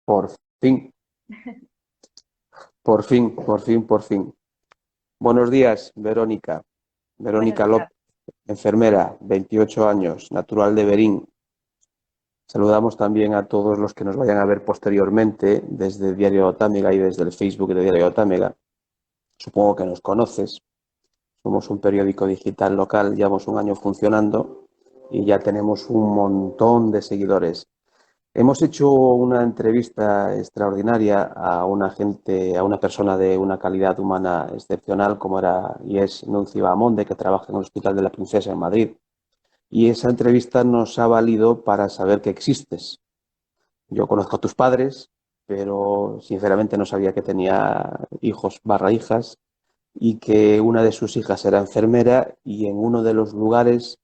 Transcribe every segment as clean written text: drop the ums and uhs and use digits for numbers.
Por fin, por fin, por fin, por fin. Buenos días, Verónica. Buenos Verónica días. López, enfermera, 28 años, natural de Berín. Saludamos también a todos los que nos vayan a ver posteriormente desde Diario Otámega y desde el Facebook de Diario Otámega. Supongo que nos conoces. Somos un periódico digital local, llevamos un año funcionando y ya tenemos un montón de seguidores. Hemos hecho una entrevista extraordinaria a una gente, a una persona de una calidad humana excepcional, como era y es Nuncio Bamonde, que trabaja en el Hospital de la Princesa en Madrid. Y esa entrevista nos ha valido para saber que existes. Yo conozco a tus padres, pero sinceramente no sabía que tenía hijos barra hijas y que una de sus hijas era enfermera y en uno de los lugares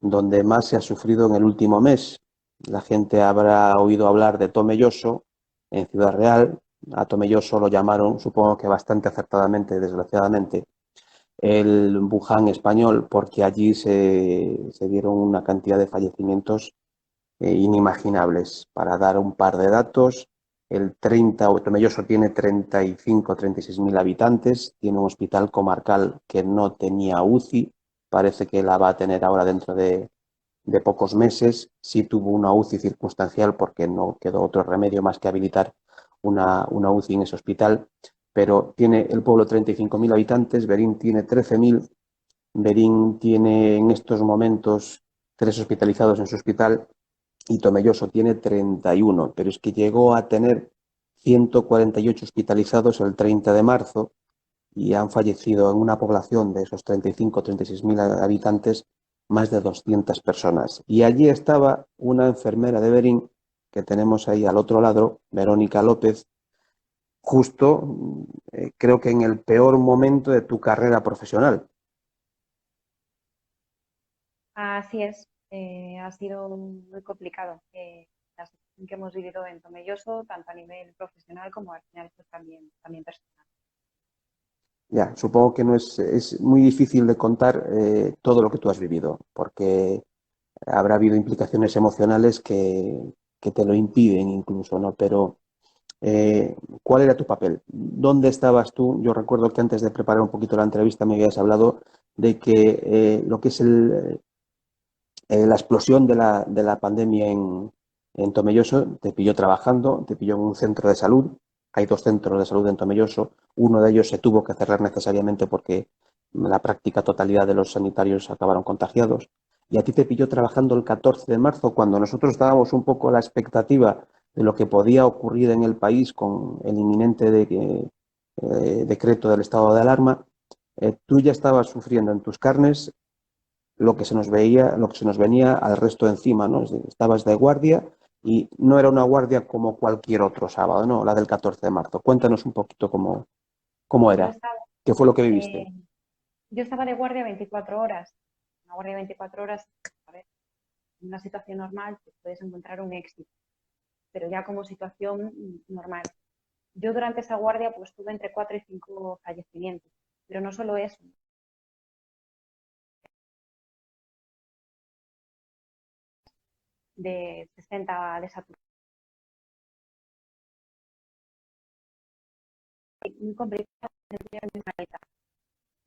donde más se ha sufrido en el último mes. La gente habrá oído hablar de Tomelloso en Ciudad Real. A Tomelloso lo llamaron, supongo que bastante acertadamente, desgraciadamente, el Wuhan español, porque allí se dieron una cantidad de fallecimientos inimaginables. Para dar un par de datos, el 30, o Tomelloso tiene 35 o 36 mil habitantes, tiene un hospital comarcal que no tenía UCI, parece que la va a tener ahora dentro de pocos meses. Sí tuvo una UCI circunstancial porque no quedó otro remedio más que habilitar una UCI en ese hospital, pero tiene el pueblo 35.000 habitantes, Berín tiene 13.000, Berín tiene en estos momentos 3 hospitalizados en su hospital y Tomelloso tiene 31, pero es que llegó a tener 148 hospitalizados el 30 de marzo y han fallecido en una población de esos 35 o 36 mil habitantes más de 200 personas. Y allí estaba una enfermera de Berín, que tenemos ahí al otro lado, Verónica López, justo creo que en el peor momento de tu carrera profesional. Así es, ha sido muy complicado la situación que hemos vivido en Tomelloso, tanto a nivel profesional como al final pues, también personal. Ya, supongo que no es muy difícil de contar todo lo que tú has vivido, porque habrá habido implicaciones emocionales que te lo impiden incluso, ¿no? Pero ¿cuál era tu papel? ¿Dónde estabas tú? Yo recuerdo que antes de preparar un poquito la entrevista me habías hablado de que lo que es la explosión de la pandemia en Tomelloso te pilló trabajando, te pilló en un centro de salud. Hay 2 centros de salud en Tomelloso. Uno de ellos se tuvo que cerrar necesariamente porque la práctica totalidad de los sanitarios acabaron contagiados. Y a ti te pilló trabajando el 14 de marzo, cuando nosotros estábamos un poco a la expectativa de lo que podía ocurrir en el país con el inminente decreto del estado de alarma. Tú ya estabas sufriendo en tus carnes lo que se nos veía, lo que se nos venía al resto encima, ¿no? Estabas de guardia y no era una guardia como cualquier otro sábado, ¿no? La del 14 de marzo. Cuéntanos un poquito cómo Yo era, estaba, qué fue lo que eh, viviste. yo estaba de guardia 24 horas. Una guardia de 24 horas, a ver, en una situación normal te puedes encontrar un éxito, pero ya como situación normal. Yo durante esa guardia pues tuve entre 4 y 5 fallecimientos, pero no solo eso, de 60 de saturación, muy complicado.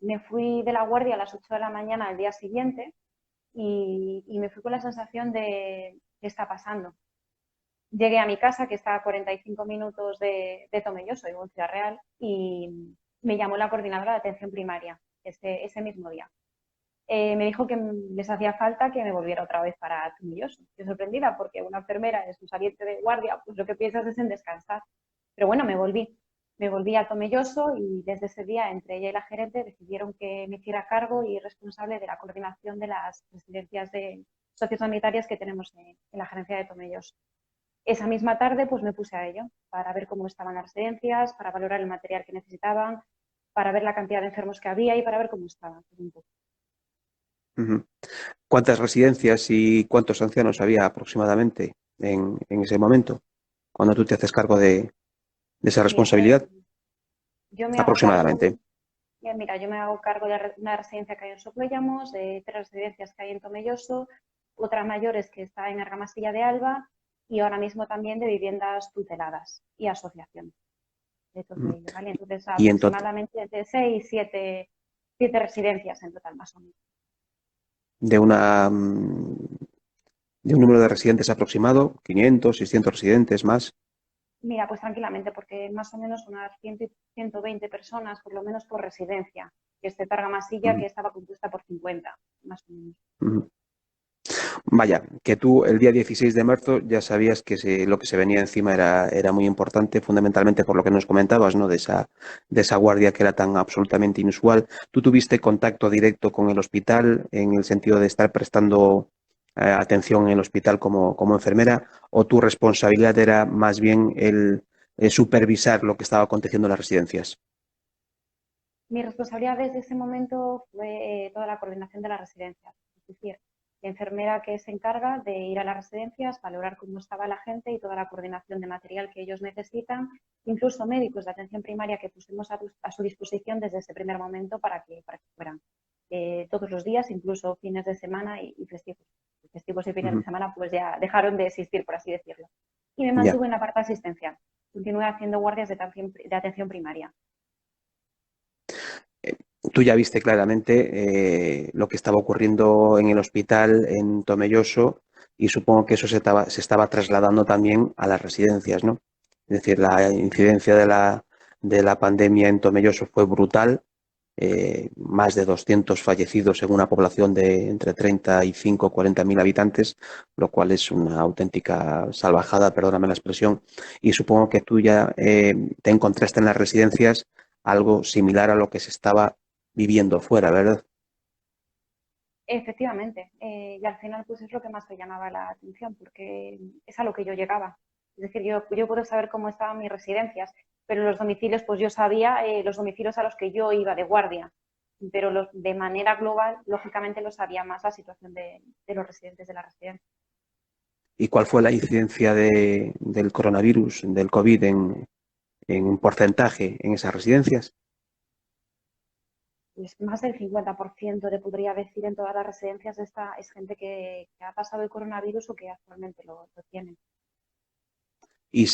Me fui de la guardia a las 8 de la mañana al día siguiente y me fui con la sensación de qué está pasando. Llegué a mi casa, que está a 45 minutos de Tomelloso, en Ciudad Real, y me llamó la coordinadora de atención primaria ese mismo día. Me dijo que les hacía falta que me volviera otra vez para Tomelloso. Estoy sorprendida porque una enfermera es un saliente de guardia, pues lo que piensas es en descansar. Pero bueno, me volví a Tomelloso y desde ese día entre ella y la gerente decidieron que me hiciera cargo y responsable de la coordinación de las residencias de sociosanitarias que tenemos en la gerencia de Tomelloso. Esa misma tarde pues me puse a ello para ver cómo estaban las residencias, para valorar el material que necesitaban, para ver la cantidad de enfermos que había y para ver cómo estaban. Uh-huh. ¿Cuántas residencias y cuántos ancianos había aproximadamente en ese momento, cuando tú te haces cargo de esa Mira, responsabilidad? yo me hago cargo, Aproximadamente. mira, yo me hago cargo de una residencia que hay en Socuellamos, de 3 residencias que hay en Tomelloso, otra mayores que está en Argamasilla de Alba y ahora mismo también de viviendas tuteladas y asociaciones de todo Mm. ello, ¿vale? Entonces, Y en total, aproximadamente entre 6 y 7 residencias en total, más o menos. de una, de un número de residentes aproximado, 500, 600 residentes más. Mira, pues tranquilamente, porque más o menos unas 100, 120 personas, por lo menos por residencia, que excepto Argamasilla, Ujú, que estaba compuesta por 50, más o menos. ujú. Vaya, que tú el día 16 de marzo ya sabías que lo que se venía encima era muy importante, fundamentalmente por lo que nos comentabas, ¿no? De esa guardia que era tan absolutamente inusual. ¿Tú tuviste contacto directo con el hospital en el sentido de estar prestando atención en el hospital como enfermera, o tu responsabilidad era más bien el supervisar lo que estaba aconteciendo en las residencias? Mi responsabilidad desde ese momento fue toda la coordinación de las residencias, es decir, la enfermera que se encarga de ir a las residencias, valorar cómo estaba la gente y toda la coordinación de material que ellos necesitan, incluso médicos de atención primaria que pusimos a su disposición desde ese primer momento para que fueran todos los días, incluso fines de semana y festivos. Festivos y fines de Ujú. semana pues ya dejaron de existir, por así decirlo. Y me Ya. mantuve en la parte asistencial. Continué haciendo guardias de atención primaria. Tú ya viste claramente lo que estaba ocurriendo en el hospital en Tomelloso, y supongo que eso se estaba trasladando también a las residencias, ¿no? Es decir, la incidencia de la pandemia en Tomelloso fue brutal, más de 200 fallecidos en una población de entre 35 y 40 mil habitantes, lo cual es una auténtica salvajada, perdóname la expresión, y supongo que tú ya te encontraste en las residencias algo similar a lo que se estaba viviendo fuera, ¿verdad? Efectivamente, y al final pues es lo que más me llamaba la atención, porque es a lo que yo llegaba. Es decir, yo puedo saber cómo estaban mis residencias, pero los domicilios, pues yo sabía los domicilios a los que yo iba de guardia, pero de manera global, lógicamente, lo sabía más la situación de los residentes de la residencia. ¿Y cuál fue la incidencia del coronavirus, del COVID en porcentaje en esas residencias? Pues más del 50% te podría decir en todas las residencias esta es gente que ha pasado el coronavirus o que actualmente lo tiene. Y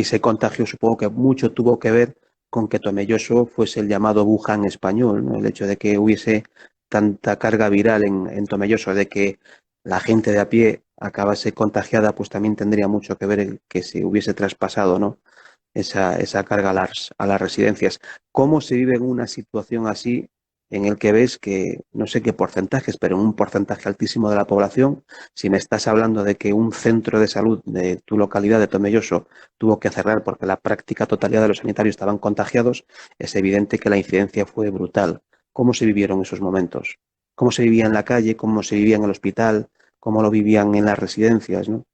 ese contagio supongo que mucho tuvo que ver con que Tomelloso fuese el llamado Wuhan español, ¿no? El hecho de que hubiese tanta carga viral en Tomelloso, de que la gente de a pie acabase contagiada, pues también tendría mucho que ver el que se hubiese traspasado, ¿no? Esa carga a las residencias. ¿Cómo se vive en una situación así en el que ves que, no sé qué porcentajes, pero un porcentaje altísimo de la población, si me estás hablando de que un centro de salud de tu localidad de Tomelloso tuvo que cerrar porque la práctica totalidad de los sanitarios estaban contagiados, es evidente que la incidencia fue brutal? ¿Cómo se vivieron esos momentos? ¿Cómo se vivía en la calle? ¿Cómo se vivía en el hospital? ¿Cómo lo vivían en las residencias, ¿no?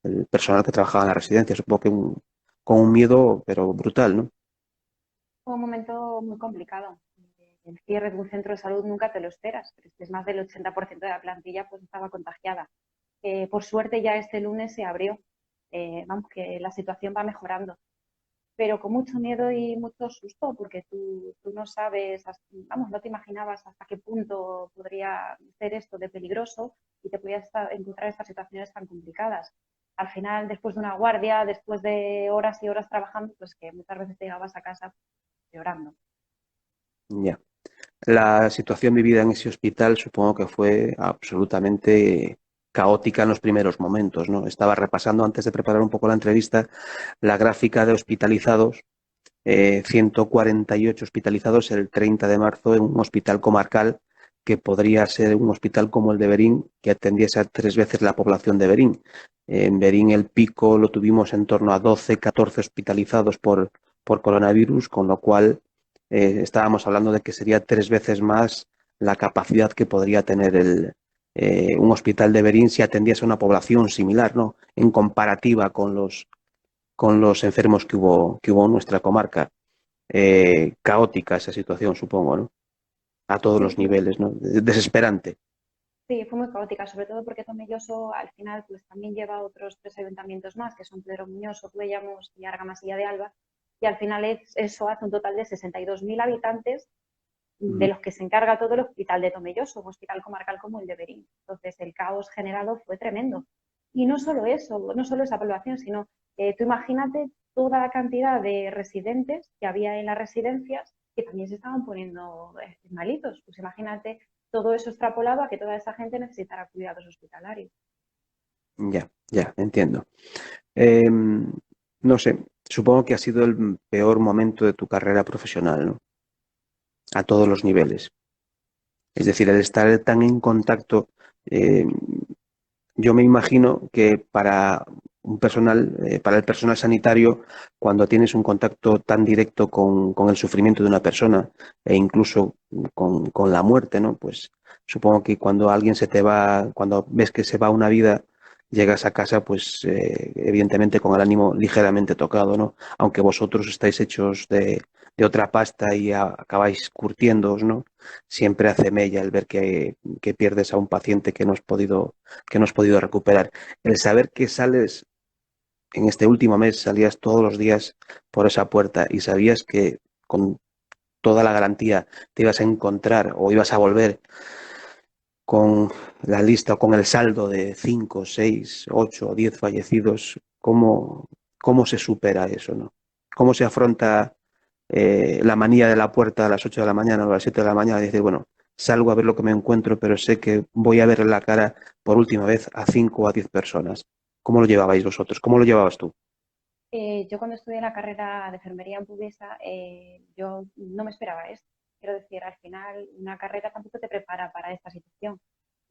El personal que trabajaba en las residencias, supongo que con un miedo, pero brutal, ¿no? Fue un momento muy complicado. El cierre de un centro de salud nunca te lo esperas, pero es que es más del 80% de la plantilla pues estaba contagiada. Por suerte ya este lunes se abrió. Vamos, que la situación va mejorando, pero con mucho miedo y mucho susto, porque tú no sabes, vamos, no te imaginabas hasta qué punto podría ser esto de peligroso y te podías encontrar estas situaciones tan complicadas. Al final, después de una guardia, después de horas y horas trabajando, pues que muchas veces te llegabas a casa llorando. Ya. La situación vivida en ese hospital supongo que fue absolutamente caótica en los primeros momentos, ¿no? Estaba repasando antes de preparar un poco la entrevista la gráfica de hospitalizados, 148 hospitalizados el 30 de marzo en un hospital comarcal que podría ser un hospital como el de Berín, que atendiese a 3 veces la población de Berín. En Berín el pico lo tuvimos en torno a 12, 14 hospitalizados por coronavirus, con lo cual estábamos hablando de que sería 3 veces más la capacidad que podría tener un hospital de Berín si atendiese a una población similar, ¿no? En comparativa con los enfermos que hubo en nuestra comarca. Caótica esa situación, supongo, ¿no? A todos Sí, los niveles, ¿no? Desesperante. sí, fue muy caótica, sobre todo porque Tomelloso al final pues también lleva otros 3 ayuntamientos más, que son Pedro Muñoz, Ortuellamos y Argamasilla de Alba, y al final eso hace un total de 62.000 habitantes, de Uh-huh. los que se encarga todo el hospital de Tomelloso, un hospital comarcal como el de Berín. Entonces el caos generado fue tremendo. Y no solo eso, no solo esa población, sino tú imagínate toda la cantidad de residentes que había en las residencias que también se estaban poniendo malitos. Pues imagínate todo eso extrapolado a que toda esa gente necesitara cuidados hospitalarios. Ya, ya, entiendo. Eh, no sé, supongo que ha sido el peor momento de tu carrera profesional, ¿no? A todos los niveles. Es decir, el estar tan en contacto, eh, yo me imagino que para un personal, para el personal sanitario, cuando tienes un contacto tan directo con el sufrimiento de una persona e incluso con la muerte, ¿no? Pues supongo que cuando alguien se te va, cuando ves que se va una vida, llegas a casa, pues evidentemente con el ánimo ligeramente tocado, ¿no? Aunque vosotros estáis hechos de otra pasta y acabáis curtiéndoos, ¿no? Siempre hace mella el ver que pierdes a un paciente que no has podido recuperar. El saber que sales en este último mes, salías todos los días por esa puerta y sabías que con toda la garantía te ibas a encontrar o ibas a volver con la lista o con el saldo de 5, 6, 8 o 10 fallecidos, ¿cómo se supera eso, ¿no? ¿Cómo se afronta la manía de la puerta a las 8 de la mañana o a las 7 de la mañana y decir, bueno, salgo a ver lo que me encuentro, pero sé que voy a ver la cara por última vez a 5 o a 10 personas? ¿Cómo lo llevabais vosotros? ¿Cómo lo llevabas tú? Yo cuando estudié la carrera de enfermería en Pubesa, yo no me esperaba esto. Quiero decir, al final una carrera tampoco te prepara para esta situación.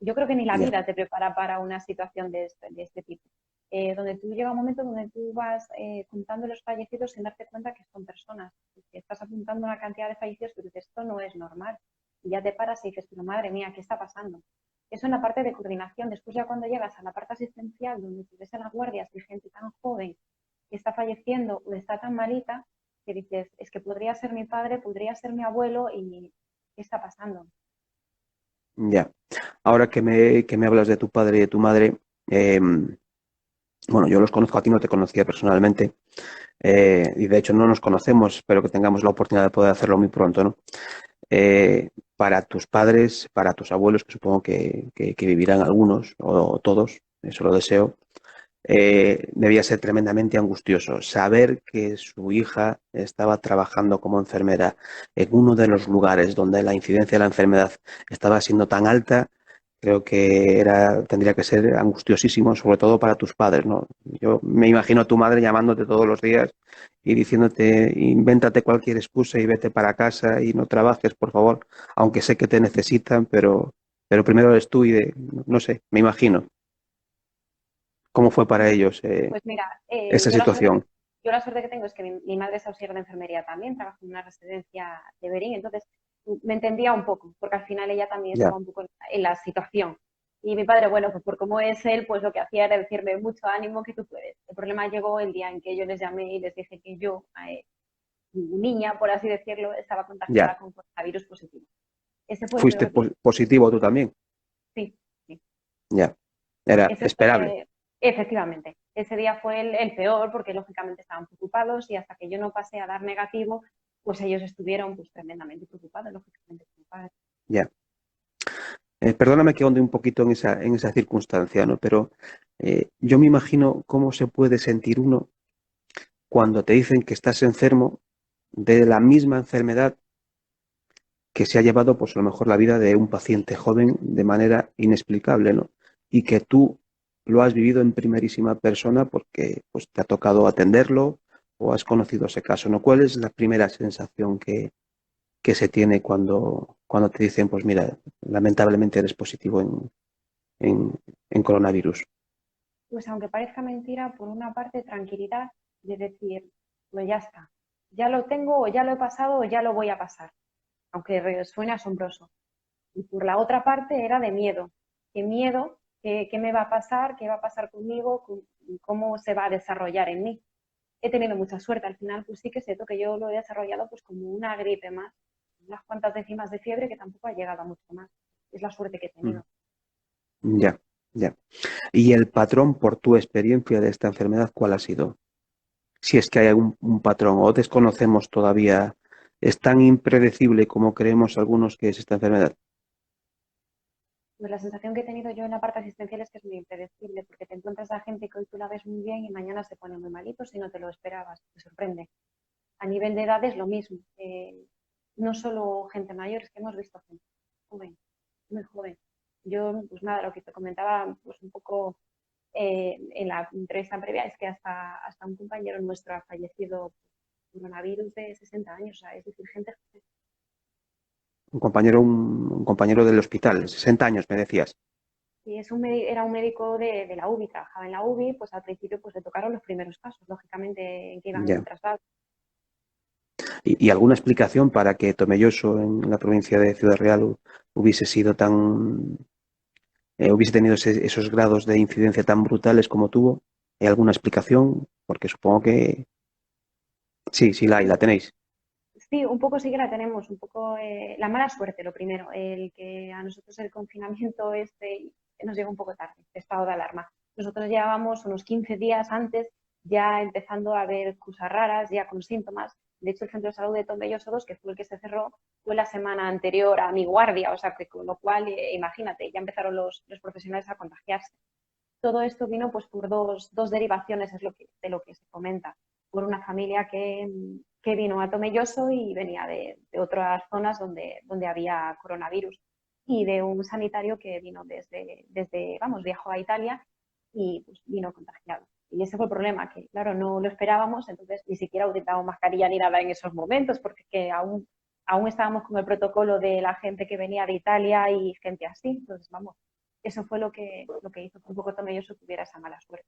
Yo creo que ni la Ya, vida te prepara para una situación de este tipo. Donde tú llega un momento donde tú vas contando los fallecidos sin darte cuenta que son personas. Que estás apuntando una cantidad de fallecidos que dices, esto no es normal. Y ya te paras y dices, pero madre mía, ¿qué está pasando? Eso en la parte de coordinación. Después ya cuando llegas a la parte asistencial, donde te ves en las guardias de gente tan joven que está falleciendo o está tan malita que dices, es que podría ser mi padre, podría ser mi abuelo y ¿qué está pasando? ya. Ahora que me hablas de tu padre y de tu madre, eh, bueno, yo los conozco a ti, no te conocía personalmente, y de hecho no nos conocemos, espero que tengamos la oportunidad de poder hacerlo muy pronto, ¿no? Para tus padres, para tus abuelos, que supongo que vivirán algunos o todos, eso lo deseo, debía ser tremendamente angustioso. Saber que su hija estaba trabajando como enfermera en uno de los lugares donde la incidencia de la enfermedad estaba siendo tan alta, creo que tendría que ser angustiosísimo, sobre todo para tus padres, ¿no? Yo me imagino a tu madre llamándote todos los días y diciéndote, invéntate cualquier excusa y vete para casa y no trabajes, por favor, aunque sé que te necesitan, pero primero eres tú no sé, me imagino cómo fue para ellos Pues mira, esa situación. yo la suerte que tengo es que mi madre es auxiliar de enfermería también, trabaja en una residencia de Berín, entonces me entendía un poco, porque al final ella también Ya, estaba un poco en la situación. Y mi padre, bueno, pues por cómo es él, pues lo que hacía era decirme mucho ánimo que tú puedes. El problema llegó el día en que yo les llamé y les dije que yo, niña, por así decirlo, estaba ya. contagiada con coronavirus positivo. Ese fue el Fuiste peor día. positivo tú también. Sí, sí. Ya. Era Ese esperable. fue, efectivamente, ese día fue el peor porque lógicamente estaban preocupados y hasta que yo no pasé a dar negativo, pues ellos estuvieron pues tremendamente preocupados, lógicamente. Ya. Perdóname que ahonde un poquito en esa circunstancia, ¿no? Pero yo me imagino cómo se puede sentir uno cuando te dicen que estás enfermo de la misma enfermedad que se ha llevado, pues a lo mejor la vida de un paciente joven de manera inexplicable, ¿no? Y que tú lo has vivido en primerísima persona porque pues, te ha tocado atenderlo o has conocido ese caso, ¿no? ¿Cuál es la primera sensación que se tiene cuando te dicen, pues mira, lamentablemente eres positivo en, en coronavirus? Pues aunque parezca mentira, por una parte tranquilidad de decir, pues ya está, ya lo tengo o ya lo he pasado o ya lo voy a pasar, aunque suene asombroso. Y por la otra parte era de miedo. ¿Qué miedo? ¿Qué me va a pasar? ¿Qué va a pasar conmigo? ¿Cómo se va a desarrollar en mí? He tenido mucha suerte. Al final, pues sí que es cierto que yo lo he desarrollado pues como una gripe más, unas cuantas décimas de fiebre que tampoco ha llegado a mucho más. Es la suerte que he Mm, tenido. ya, ya. ¿Y el patrón, por tu experiencia de esta enfermedad, cuál ha sido? Si es que hay un patrón o desconocemos todavía, ¿es tan impredecible como creemos algunos que es esta enfermedad? Pues la sensación que he tenido yo en la parte asistencial es que es muy impredecible, porque te encuentras a gente que hoy tú la ves muy bien y mañana se pone muy malito si no te lo esperabas, te sorprende. A nivel de edad es lo mismo. No solo gente mayor, es que hemos visto gente joven, muy joven. Yo, pues nada, lo que te comentaba pues un poco en la entrevista previa es que hasta un compañero nuestro ha fallecido por coronavirus de 60 años, o sea, es decir, gente joven. Un compañero del hospital, 60 años, me decías. Y era un médico de la UBI, trabajaba en la UBI, pues al principio pues le tocaron los primeros casos, lógicamente, en que iban Ya. trasladados. ¿Y alguna explicación para que Tomelloso, en la provincia de Ciudad Real, hubiese sido tan, hubiese tenido esos grados de incidencia tan brutales como tuvo? ¿Hay alguna explicación? Porque supongo que sí, sí la hay, la tenéis. Sí, un poco sí que la tenemos, un poco la mala suerte, lo primero, el que a nosotros el confinamiento este nos llegó un poco tarde, estado de alarma. Nosotros llevábamos unos 15 días antes ya empezando a ver cosas raras, ya con síntomas. De hecho, el Centro de Salud de Tomelloso 2, que fue el que se cerró, fue la semana anterior a mi guardia, o sea, que con lo cual, imagínate, ya empezaron los profesionales a contagiarse. Todo esto vino pues por dos derivaciones, es de lo que se comenta, por una familia que vino a Tomelloso y venía de otras zonas donde había coronavirus y de un sanitario que vino vamos, viajó a Italia y pues, vino contagiado. Y ese fue el problema, que claro, no lo esperábamos, entonces ni siquiera utilizamos mascarilla ni nada en esos momentos, porque que aún estábamos con el protocolo de la gente que venía de Italia y gente así, entonces vamos, eso fue lo que hizo que un poco Tomelloso tuviera esa mala suerte.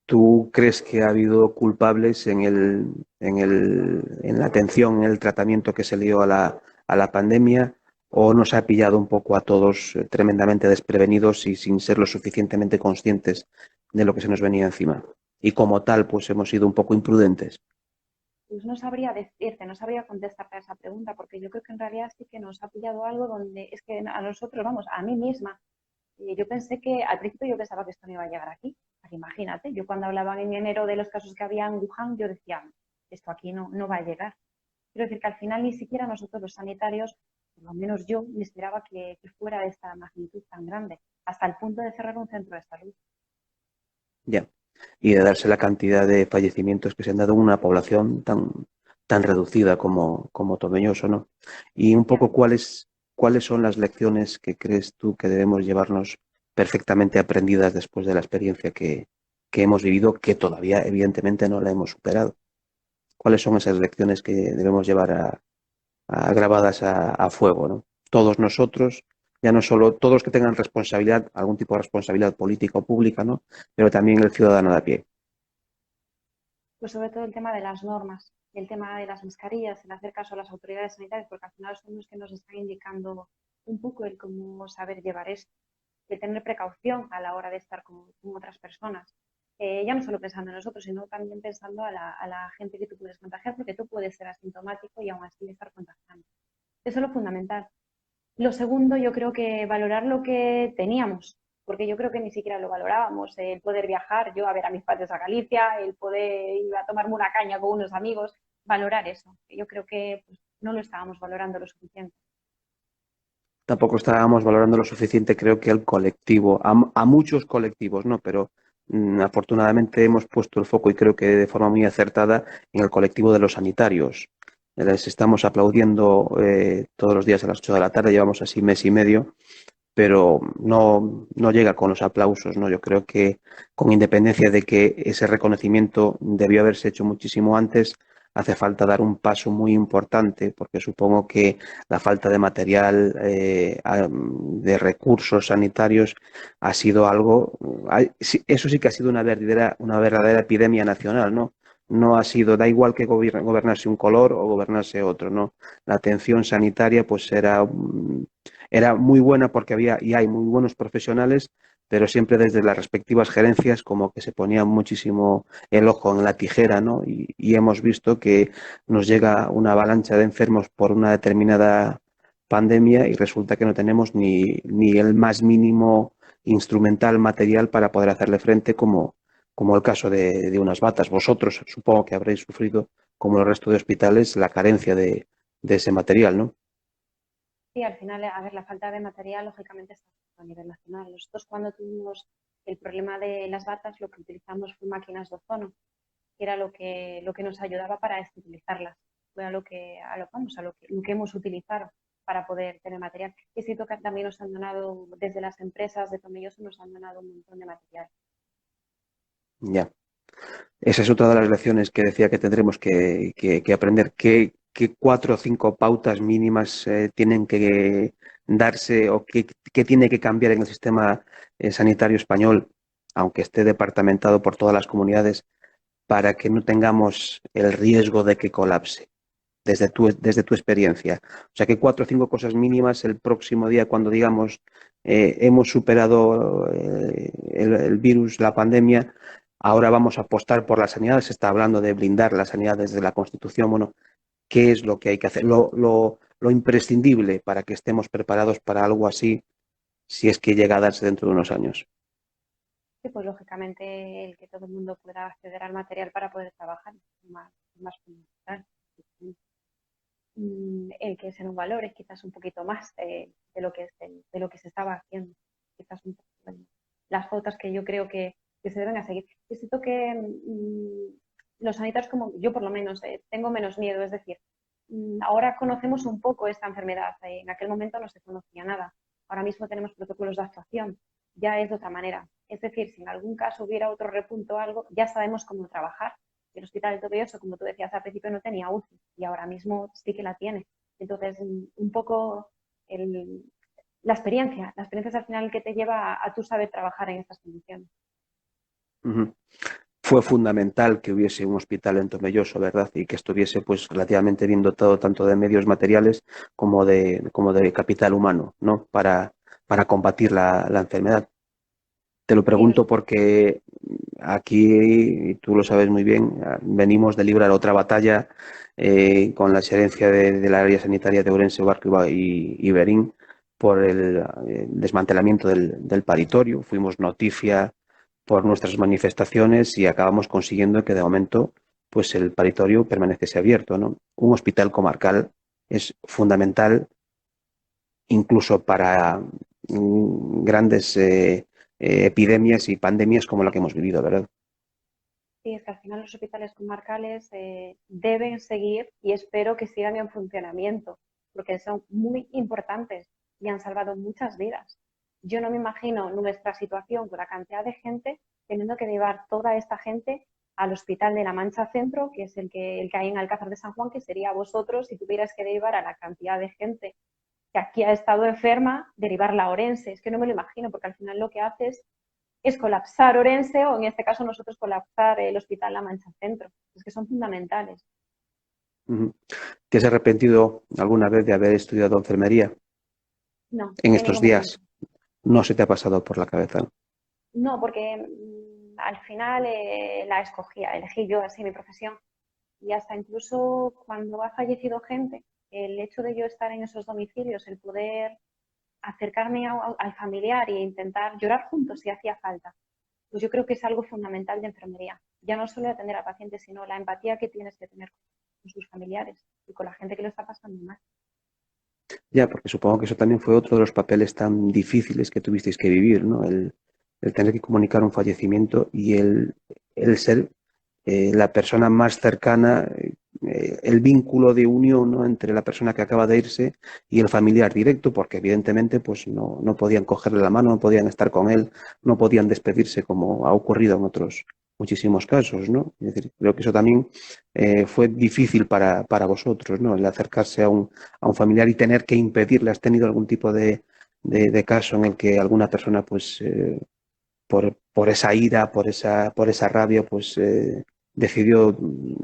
¿Tú crees que ha habido culpables en la atención, en el tratamiento que se le dio a la pandemia, o nos ha pillado un poco a todos tremendamente desprevenidos y sin ser lo suficientemente conscientes de lo que se nos venía encima? Y como tal, pues hemos sido un poco imprudentes. Pues no sabría decirte, no sabría contestarte a esa pregunta, porque yo creo que en realidad sí que nos ha pillado algo donde es que a nosotros, vamos, a mí misma, yo pensé que al principio yo pensaba que esto no iba a llegar aquí. Imagínate, yo cuando hablaban en enero de los casos que había en Wuhan, yo decía, esto aquí no va a llegar. Quiero decir que al final ni siquiera nosotros los sanitarios, por lo menos yo, me esperaba que fuera de esta magnitud tan grande, hasta el punto de cerrar un centro de salud. Ya. Y de darse la cantidad de fallecimientos que se han dado en una población tan reducida como Tomelloso, ¿no? Y un poco Efectivamente. cuáles son las lecciones que crees tú que debemos llevarnos perfectamente aprendidas después de la experiencia que hemos vivido, que todavía evidentemente no la hemos superado. ¿Cuáles son esas lecciones que debemos llevar grabadas a fuego, ¿no? Todos nosotros, ya no solo todos los que tengan responsabilidad, algún tipo de responsabilidad política o pública, ¿no? Pero también el ciudadano de a pie. Pues sobre todo el tema de las normas, el tema de las mascarillas, el hacer caso a las autoridades sanitarias, porque al final son los que nos están indicando un poco el cómo saber llevar esto, el tener precaución a la hora de estar con otras personas. Ya no solo pensando en nosotros, sino también pensando a la gente que tú puedes contagiar, porque tú puedes ser asintomático y aún así estar contagiando. Eso es lo fundamental. Lo segundo, yo creo que valorar lo que teníamos, porque yo creo que ni siquiera lo valorábamos, el poder viajar, yo a ver a mis padres a Galicia, el poder ir a tomarme una caña con unos amigos, valorar eso. Yo creo que pues, no lo estábamos valorando lo suficiente. Tampoco estábamos valorando lo suficiente, creo que al colectivo, a muchos colectivos, ¿no? Pero afortunadamente hemos puesto el foco y creo que de forma muy acertada en el colectivo de los sanitarios. Les estamos aplaudiendo todos los días a las 8 de la tarde, llevamos así mes y medio, pero no llega con los aplausos, ¿no? Yo creo que con independencia de que ese reconocimiento debió haberse hecho muchísimo antes, hace falta dar un paso muy importante, porque supongo que la falta de material, de recursos sanitarios, ha sido algo, eso sí que ha sido una verdadera epidemia nacional, ¿no? No ha sido, da igual que gobernase un color o gobernase otro, ¿no? La atención sanitaria pues era muy buena porque había y hay muy buenos profesionales, pero siempre desde las respectivas gerencias como que se ponía muchísimo el ojo en la tijera, ¿no? Y hemos visto que nos llega una avalancha de enfermos por una determinada pandemia y resulta que no tenemos ni el más mínimo instrumental material para poder hacerle frente como el caso de unas batas. Vosotros supongo que habréis sufrido, como el resto de hospitales, la carencia de ese material, ¿no? Sí, al final, a ver, la falta de material lógicamente está a nivel nacional. Nosotros cuando tuvimos el problema de las batas, lo que utilizamos fue máquinas de ozono, que era lo que nos ayudaba para esterilizarlas. Fue lo que hemos utilizado para poder tener material. Y siento que también nos han donado, desde las empresas de Tomelloso, nos han donado un montón de material. Ya. Esa es otra de las lecciones que decía que tendremos que aprender. ¿Qué 4 o 5 pautas mínimas tienen que darse o qué tiene que cambiar en el sistema sanitario español, aunque esté departamentado por todas las comunidades, para que no tengamos el riesgo de que colapse, desde tu experiencia? O sea, que 4 o 5 cosas mínimas el próximo día, cuando digamos hemos superado el virus, la pandemia, ahora vamos a apostar por la sanidad. Se está hablando de blindar la sanidad desde la Constitución. Bueno, ¿qué es lo que hay que hacer? Lo imprescindible para que estemos preparados para algo así, si es que llega a darse dentro de unos años. Sí, pues lógicamente el que todo el mundo pueda acceder al material para poder trabajar es más fundamental. El que se nos valore quizás un poquito más de lo que de lo que se estaba haciendo. Quizás un poco, las fotos que yo creo que se deben a seguir. Es cierto que los sanitarios, como yo por lo menos, tengo menos miedo, es decir, ahora conocemos un poco esta enfermedad, en aquel momento no se conocía nada. Ahora mismo tenemos protocolos de actuación, ya es de otra manera. Es decir, si en algún caso hubiera otro repunto o algo, ya sabemos cómo trabajar. El Hospital de Tomelloso, como tú decías al principio, no tenía UCI y ahora mismo sí que la tiene. Entonces, un poco el, la experiencia es al final que te lleva a tú saber trabajar en estas condiciones. Uh-huh. Fue fundamental que hubiese un hospital en Tomelloso, ¿verdad? Y que estuviese pues relativamente bien dotado tanto de medios materiales como de capital humano, ¿no? Para combatir la enfermedad. Te lo Sí, pregunto porque aquí, y tú lo sabes muy bien, venimos de librar otra batalla con la gerencia del área sanitaria de Ourense, Barco y Berín por el desmantelamiento del paritorio. Fuimos noticia por nuestras manifestaciones y acabamos consiguiendo que de momento pues el paritorio permaneciese abierto, ¿no? Un hospital comarcal es fundamental incluso para grandes epidemias y pandemias como la que hemos vivido, ¿verdad? sí, es que al final los hospitales comarcales deben seguir y espero que sigan en funcionamiento, porque son muy importantes y han salvado muchas vidas. Yo no me imagino nuestra situación con la cantidad de gente teniendo que llevar toda esta gente al Hospital de la Mancha Centro, que es el que hay en Alcázar de San Juan, que sería vosotros si tuvieras que llevar a la cantidad de gente que aquí ha estado enferma, derivarla a Orense. Es que no me lo imagino, porque al final lo que haces es colapsar Orense o en este caso nosotros colapsar el Hospital La Mancha Centro. Es que son fundamentales. Uh-huh. ¿Te has arrepentido alguna vez de haber estudiado enfermería No, en en estos ningún momento. días? No se te ha pasado por la cabeza, ¿no? No, porque al final la escogía, elegí yo así mi profesión. Y hasta incluso cuando ha fallecido gente, el hecho de yo estar en esos domicilios, el poder acercarme al familiar e intentar llorar juntos si hacía falta, pues yo creo que es algo fundamental de enfermería. Ya no solo atender al paciente, sino la empatía que tienes que tener con sus familiares y con la gente que lo está pasando mal. Ya, porque supongo que eso también fue otro de los papeles tan difíciles que tuvisteis que vivir, ¿no? El tener que comunicar un fallecimiento y el ser la persona más cercana, el vínculo de unión, ¿no? Entre la persona que acaba de irse y el familiar directo, porque evidentemente pues no podían cogerle la mano, no podían estar con él, no podían despedirse como ha ocurrido en otros muchísimos casos, ¿no? Es decir, creo que eso también fue difícil para vosotros, ¿no? El acercarse a un familiar y tener que impedirle. ¿Has tenido algún tipo de caso en el que alguna persona pues por esa ira, por esa rabia, pues decidió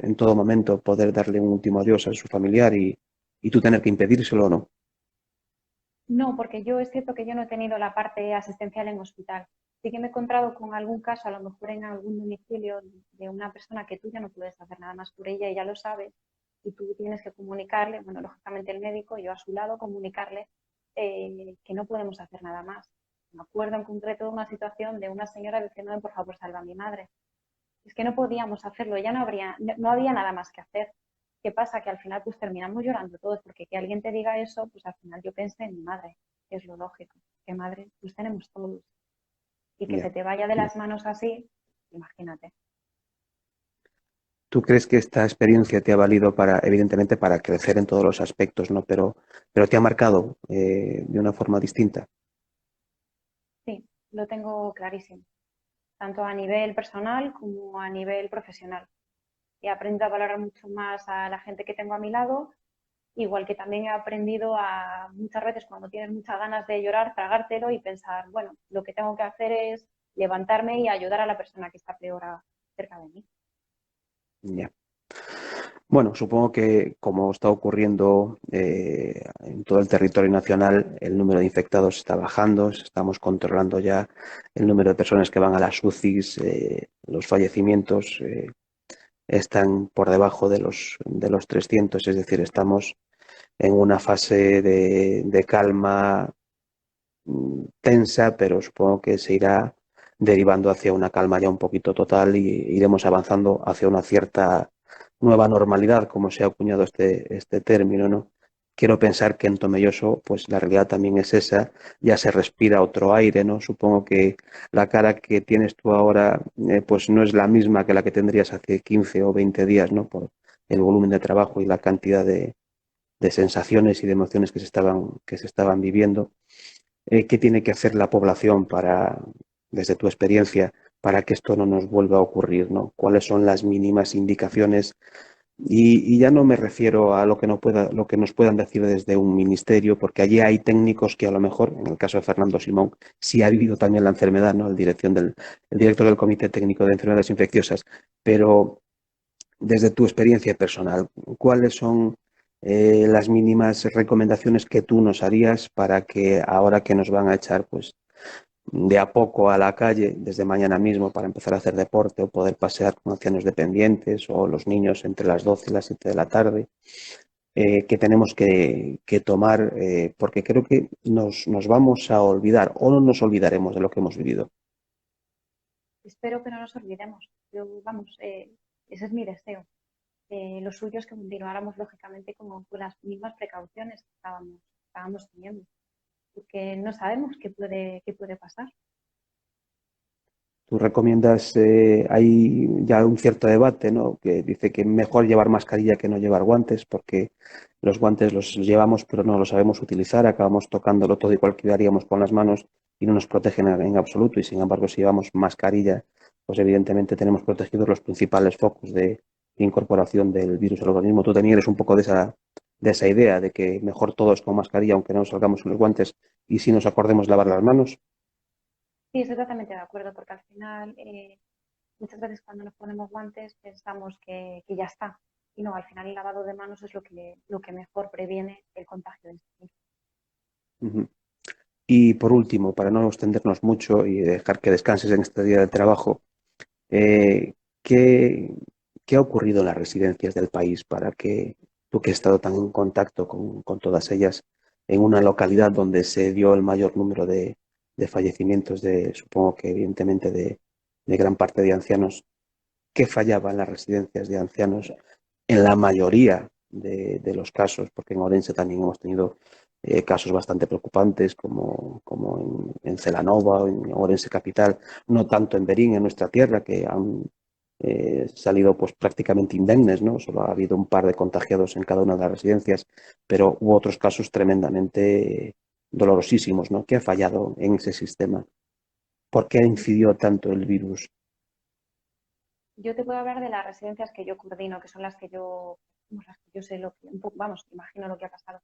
en todo momento poder darle un último adiós a su familiar y tú tener que impedírselo o no? No, porque yo es cierto que yo no he tenido la parte asistencial en hospital. Sí que me he encontrado con algún caso, a lo mejor en algún domicilio, de una persona que tú ya no puedes hacer nada más por ella y ya lo sabes, y tú tienes que comunicarle, bueno, lógicamente el médico, yo a su lado, comunicarle que no podemos hacer nada más. Me acuerdo en concreto de una situación de una señora diciéndome, por favor, salva a mi madre. Es que no podíamos hacerlo, ya no había nada más que hacer. ¿Qué pasa? Que al final pues terminamos llorando todos, porque que alguien te diga eso, pues al final yo pensé en mi madre, que es lo lógico, que madre pues tenemos todos. Y que Ya. se te vaya de las manos así, imagínate. ¿Tú crees que esta experiencia te ha valido para, evidentemente, para crecer en todos los aspectos, ¿no? Pero te ha marcado de una forma distinta? Sí, lo tengo clarísimo, tanto a nivel personal como a nivel profesional. He aprendido a valorar mucho más a la gente que tengo a mi lado, igual que también he aprendido a muchas veces cuando tienes muchas ganas de llorar, tragártelo y pensar, bueno, lo que tengo que hacer es levantarme y ayudar a la persona que está peor cerca de mí. Ya. Bueno, supongo que como está ocurriendo en todo el territorio nacional, el número de infectados está bajando, estamos controlando ya el número de personas que van a las UCIs, los fallecimientos están por debajo de los 300, es decir, estamos en una fase de calma tensa, pero supongo que se irá derivando hacia una calma ya un poquito total y iremos avanzando hacia una cierta nueva normalidad, como se ha acuñado este término, ¿no? Quiero pensar que en Tomelloso, pues la realidad también es esa, ya se respira otro aire, ¿no? Supongo que la cara que tienes tú ahora, pues no es la misma que la que tendrías hace 15 o 20 días, ¿no? Por el volumen de trabajo y la cantidad de sensaciones y de emociones que se estaban viviendo. ¿Qué tiene que hacer la población para, desde tu experiencia, para que esto no nos vuelva a ocurrir, ¿no? ¿Cuáles son las mínimas indicaciones? Y ya no me refiero a lo que nos puedan decir desde un ministerio, porque allí hay técnicos que a lo mejor, en el caso de Fernando Simón, sí ha vivido también la enfermedad, ¿no? El director del Comité Técnico de Enfermedades Infecciosas, pero desde tu experiencia personal, ¿cuáles son las mínimas recomendaciones que tú nos harías para que ahora que nos van a echar pues de a poco a la calle desde mañana mismo para empezar a hacer deporte o poder pasear con ancianos dependientes o los niños entre las 12 y las 7 de la tarde, que tenemos que tomar, porque creo que nos vamos a olvidar o no nos olvidaremos de lo que hemos vivido? Espero que no nos olvidemos. Yo, vamos, ese es mi deseo. Lo suyo es que continuáramos lógicamente como con las mismas precauciones que estábamos teniendo, porque no sabemos qué puede pasar. Tú recomiendas, hay ya un cierto debate, ¿no? Que dice que mejor llevar mascarilla que no llevar guantes, porque los guantes los llevamos pero no los sabemos utilizar, acabamos tocándolo todo igual que haríamos con las manos y no nos protegen en absoluto. Y sin embargo, si llevamos mascarilla, pues evidentemente tenemos protegidos los principales focos de incorporación del virus al organismo. Tú también eres un poco de esa idea de que mejor todos con mascarilla, aunque no salgamos con los guantes, y si nos acordemos lavar las manos. Sí, estoy totalmente de acuerdo, porque al final muchas veces cuando nos ponemos guantes pensamos que ya está. Y no, al final el lavado de manos es lo que mejor previene el contagio de este virus. Ujú. Y por último, para no extendernos mucho y dejar que descanses en este día de trabajo, eh, ¿qué, qué ha ocurrido en las residencias del país para que tú que has estado tan en contacto con todas ellas, en una localidad donde se dio el mayor número de fallecimientos, supongo que evidentemente de gran parte de ancianos, qué fallaba en las residencias de ancianos en la mayoría de los casos, porque en Orense también hemos tenido casos bastante preocupantes, como en Celanova o en Orense Capital, no tanto en Berín, en nuestra tierra, que han salido pues prácticamente indemnes, ¿no? Solo ha habido un par de contagiados en cada una de las residencias, pero hubo otros casos tremendamente dolorosísimos, ¿no? ¿Qué ha fallado en ese sistema? ¿Por qué incidió tanto el virus? Yo te puedo hablar de las residencias que yo coordino, que son las que yo sé lo que, un poco, vamos, imagino lo que ha pasado.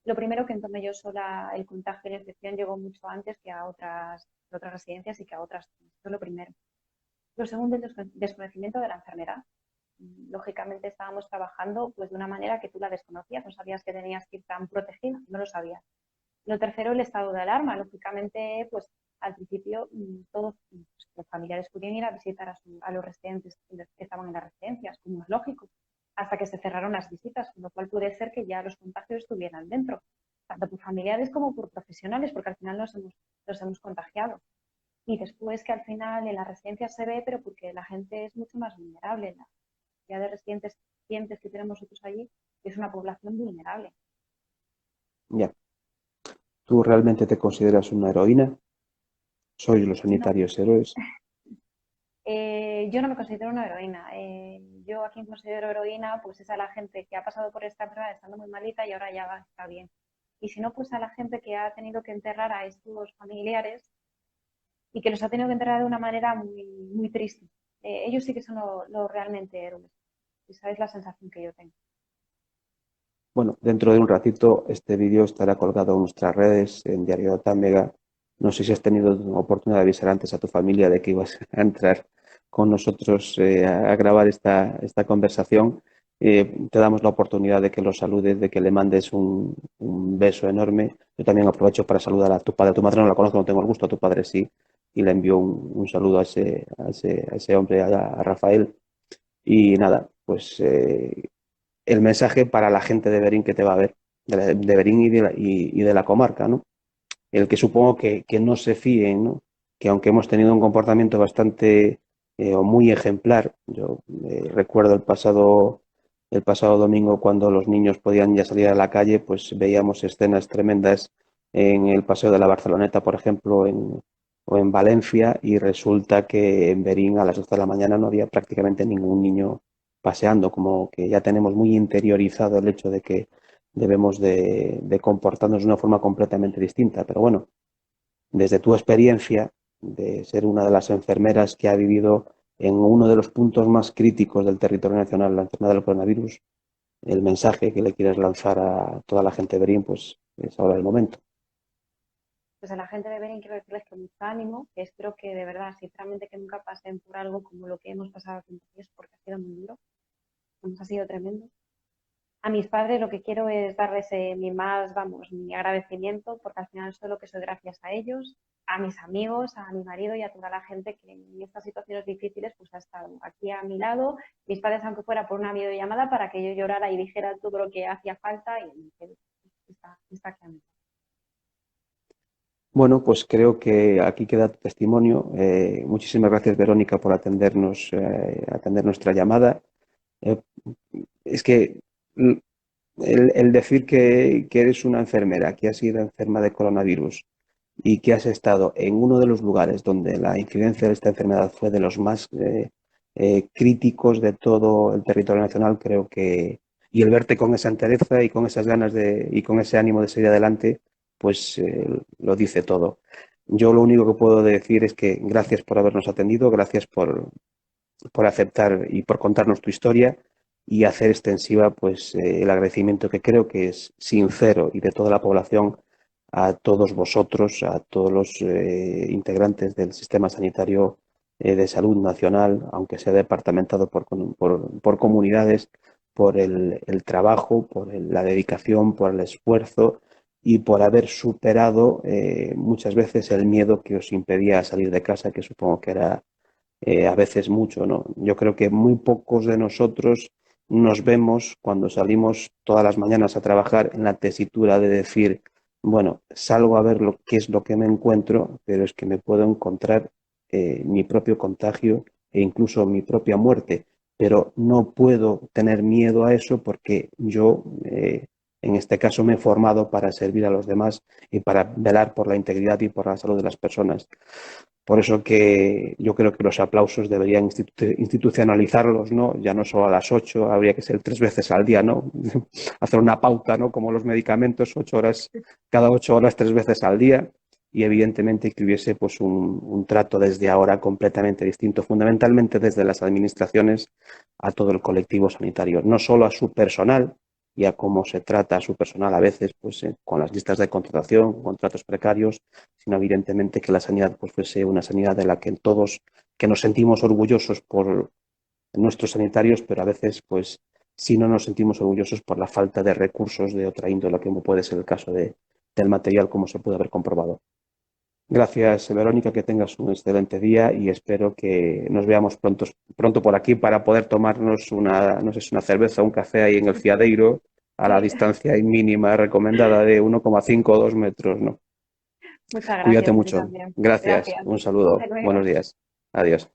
Lo primero que en Tomelloso el contagio y la infección llegó mucho antes que a otras residencias y que a otras. Eso es lo primero. Lo segundo, el desconocimiento de la enfermedad. Lógicamente estábamos trabajando pues de una manera que tú la desconocías, no sabías que tenías que ir tan protegida, no lo sabías. Lo tercero, el estado de alarma. Lógicamente, pues al principio todos pues, los familiares podían ir a visitar a los residentes que estaban en las residencias, como es lógico, hasta que se cerraron las visitas, con lo cual puede ser que ya los contagios estuvieran dentro, tanto por familiares como por profesionales, porque al final los hemos contagiado. Y después que al final en las residencias se ve, pero porque la gente es mucho más vulnerable. La mayoría de residentes pacientes que tenemos nosotros allí, es una población vulnerable. Ya. ¿Tú realmente te consideras una heroína? ¿Sois los No, sanitarios héroes? yo no me considero una heroína. Yo a quien considero heroína, pues es a la gente que ha pasado por esta enfermedad estando muy malita y ahora ya está bien. Y si no, pues a la gente que ha tenido que enterrar a estos familiares y que los ha tenido que enterrar de una manera muy, muy triste. Ellos sí que son los realmente héroes. Esa es la sensación que yo tengo. Bueno, dentro de un ratito este vídeo estará colgado en nuestras redes, en Diario de Otávega. No sé si has tenido oportunidad de avisar antes a tu familia de que ibas a entrar con nosotros a grabar esta conversación. Te damos la oportunidad de que los saludes, de que le mandes un beso enorme. Yo también aprovecho para saludar a tu padre. A tu madre no la conozco, no tengo el gusto, a tu padre sí. Y le envío un saludo a ese hombre, a Rafael. Y nada, pues el mensaje para la gente de Berín que te va a ver, de Berín y de la comarca, ¿no? El que supongo que no se fíen, ¿no? Que aunque hemos tenido un comportamiento bastante o muy ejemplar, yo recuerdo el pasado domingo cuando los niños podían ya salir a la calle, pues veíamos escenas tremendas en el Paseo de la Barceloneta, por ejemplo, o en Valencia, y resulta que en Berín a las 12 de la mañana no había prácticamente ningún niño paseando, como que ya tenemos muy interiorizado el hecho de que debemos de comportarnos de una forma completamente distinta. Pero bueno, desde tu experiencia de ser una de las enfermeras que ha vivido en uno de los puntos más críticos del territorio nacional, la enfermedad del coronavirus, el mensaje que le quieres lanzar a toda la gente de Berín, pues es ahora el momento. Pues a la gente de Bering quiero decirles que mucho ánimo, que espero que de verdad, sinceramente, que nunca pasen por algo como lo que hemos pasado aquí en París, porque ha sido muy duro, nos ha sido tremendo. A mis padres lo que quiero es darles mi más, vamos, mi agradecimiento, porque al final soy lo que soy gracias a ellos, a mis amigos, a mi marido y a toda la gente que en estas situaciones difíciles pues ha estado aquí a mi lado. Mis padres, aunque fuera por una videollamada, para que yo llorara y dijera todo lo que hacía falta y que está aquí a mi lado. Bueno, pues creo que aquí queda tu testimonio. Muchísimas gracias, Verónica, por atender nuestra llamada. Eh, es que el decir que eres una enfermera, que has sido enferma de coronavirus y que has estado en uno de los lugares donde la incidencia de esta enfermedad fue de los más críticos de todo el territorio nacional, creo que, y el verte con esa entereza y con esas ganas y con ese ánimo de seguir adelante, pues lo dice todo. Yo lo único que puedo decir es que gracias por habernos atendido, gracias por aceptar y por contarnos tu historia y hacer extensiva pues el agradecimiento que creo que es sincero y de toda la población a todos vosotros, a todos los integrantes del sistema sanitario de salud nacional, aunque sea departamentado por comunidades, por el trabajo, la dedicación, por el esfuerzo y por haber superado muchas veces el miedo que os impedía salir de casa, que supongo que era a veces mucho, ¿no? Yo creo que muy pocos de nosotros nos vemos cuando salimos todas las mañanas a trabajar en la tesitura de decir, bueno, salgo a ver qué es lo que me encuentro, pero es que me puedo encontrar mi propio contagio e incluso mi propia muerte, pero no puedo tener miedo a eso porque yo, en este caso, me he formado para servir a los demás y para velar por la integridad y por la salud de las personas. Por eso que yo creo que los aplausos deberían institucionalizarlos, ¿no? Ya no solo a las 8, habría que ser 3 veces al día, ¿no? Hacer una pauta, ¿no? Como los medicamentos, 8 horas, cada 8 horas, 3 veces al día. Y evidentemente que hubiese pues un trato desde ahora completamente distinto, fundamentalmente desde las administraciones a todo el colectivo sanitario, no solo a su personal y a cómo se trata a su personal a veces pues con las listas de contratación, contratos precarios, sino evidentemente que la sanidad pues fuese una sanidad de la que todos que nos sentimos orgullosos por nuestros sanitarios, pero a veces pues sí no nos sentimos orgullosos por la falta de recursos de otra índole, como puede ser el caso del material, como se puede haber comprobado. Gracias, Verónica, que tengas un excelente día y espero que nos veamos pronto por aquí para poder tomarnos no sé si una cerveza o un café ahí en el Fiadeiro a la Sí, distancia mínima recomendada de 1,5 o 2 metros, ¿no? muchas Cuídate gracias, a ti mucho. también. Gracias. Gracias. Un Hasta saludo. luego. Buenos días. Adiós.